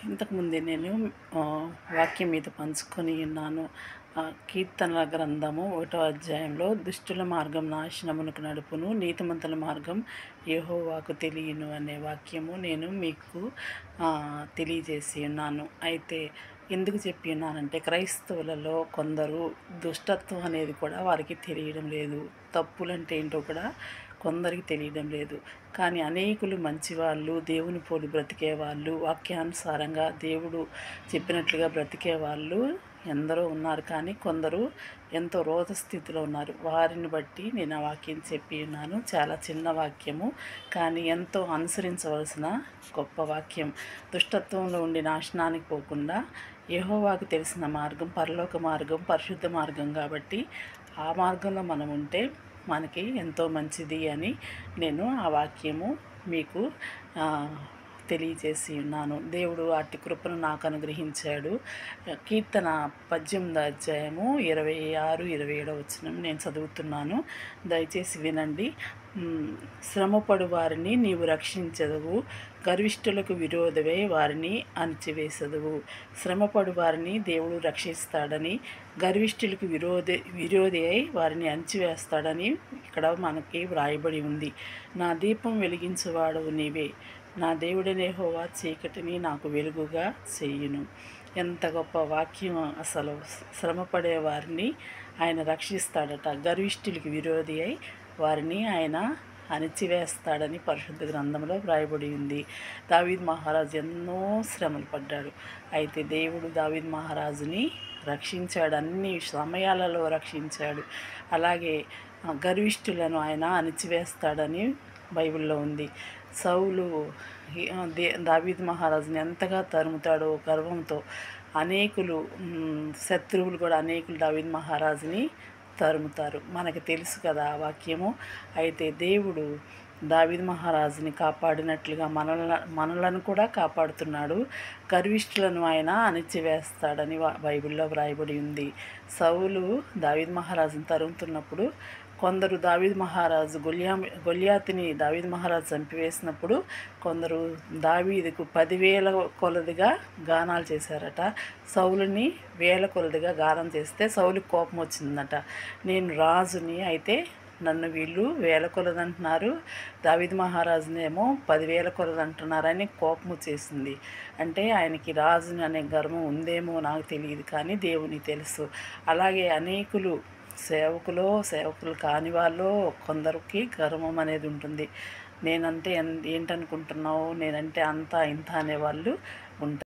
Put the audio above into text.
ఇంతకుముందే నేను వాక్యం మీద పంచుకొని ఉన్నాను. కీర్తనల గ్రంథము 1వ అధ్యాయంలో దుష్టుల మార్గం నాశనమునకు నడుపును, నీతిమంతుల మార్గం యెహోవాకు తెలియను అనే వాక్యము నేను మీకు తెలియజేసి ఉన్నాను. అయితే ఎందుకు చెప్పి ఉన్నానంటే, క్రైస్తవులలో కొందరు దుష్టత్వం అనేది కూడా వారికి తెలియడం లేదు. తప్పులంటే ఏంటో కూడా కొందరికి తెలియడం లేదు. కానీ అనేకులు మంచివాళ్ళు, దేవుని పోలి బ్రతికేవాళ్ళు, వాక్యానుసారంగా దేవుడు చెప్పినట్లుగా బ్రతికేవాళ్ళు ఎందరో ఉన్నారు. కానీ కొందరు ఎంతో రోత స్థితిలో ఉన్నారు. వారిని బట్టి నేను ఆ వాక్యం చెప్పి ఉన్నాను. చాలా చిన్న వాక్యము, కానీ ఎంతో అనుసరించవలసిన గొప్ప వాక్యం. దుష్టత్వంలో ఉండి నాశనానికి పోకుండా యెహోవాకు తెలిసిన మార్గం పరలోక మార్గం, పరిశుద్ధ మార్గం కాబట్టి ఆ మార్గంలో మనం ఉంటే మనకి ఎంతో మంచిది అని నేను ఆ వాక్యము మీకు తెలియజేసి ఉన్నాను. దేవుడు అట్టి కృపను నాకు అనుగ్రహించాడు. కీర్తన 18వ అధ్యాయము 26, 27 వచనం నేను చదువుతున్నాను. దయచేసి వినండి. శ్రమపడు వారిని నీవు రక్షించదువు, గర్విష్ఠులకు విరోధవై వారిని అణిచివేసదువు. శ్రమపడు వారిని దేవుడు రక్షిస్తాడని, గర్విష్ఠులకు విరోధి అయి వారిని అణిచివేస్తాడని ఇక్కడ మనకి వ్రాయబడి ఉంది. నా దీపం వెలిగించువాడవు నీవే, నా దేవుడనే యెహోవా చీకటిని నాకు వెలుగుగా చేయును. ఎంత గొప్ప వాక్యం! అసలు శ్రమపడే వారిని ఆయన రక్షిస్తాడట, గర్విష్ఠులకి విరోధి అయి వారిని ఆయన అణిచివేస్తాడని పరిశుద్ధ గ్రంథంలో వ్రాయబడి ఉంది. దావీదు మహారాజు ఎన్నో శ్రమలు పడ్డాడు. అయితే దేవుడు దావీదు మహారాజుని రక్షించాడు, అన్ని సమయాలలో రక్షించాడు. అలాగే గర్విష్ఠులను ఆయన అణిచివేస్తాడని బైబిల్లో ఉంది. సౌలు దావీదు మహారాజుని ఎంతగా తరుముతాడో గర్వంతో. అనేకులు శత్రువులు కూడా అనేకులు దావీదు మహారాజుని తరుముతారు. మనకు తెలుసు కదా ఆ వాక్యము. అయితే దేవుడు దావీదు మహారాజుని కాపాడినట్లుగా మనలను కూడా కాపాడుతున్నాడు. గర్విష్ఠులను ఆయన అణిచివేస్తాడని బైబిల్లో వ్రాయబడి ఉంది. సౌలు దావీదు మహారాజుని తరుముతున్నప్పుడు కొందరు దావీదు మహారాజు గొల్యాతుని దావీదు మహారాజు చంపివేసినప్పుడు కొందరు దావీదుకు 10,000 కొలదిగా గానాలు చేశారట. సౌలుని 1000 కొలదిగా గానం చేస్తే సౌలుకి కోపం వచ్చిందట. నేను రాజుని, అయితే నన్ను వీళ్ళు 1000 కొలది అంటున్నారు, దావీదు మహారాజునేమో 10,000 కొలది అంటున్నారని కోపం వచ్చేసింది. అంటే ఆయనకి రాజుని అనే గర్వం ఉందేమో నాకు తెలియదు, కానీ దేవునికి తెలుసు. అలాగే అనేకులు సేవకులు కాని వాళ్ళు కొందరికి గర్వం అనేది ఉంటుంది. నేనంటే ఏంటనుకుంటున్నావు, నేనంటే అంతా ఇంత అనేవాళ్ళు ఉంటారు.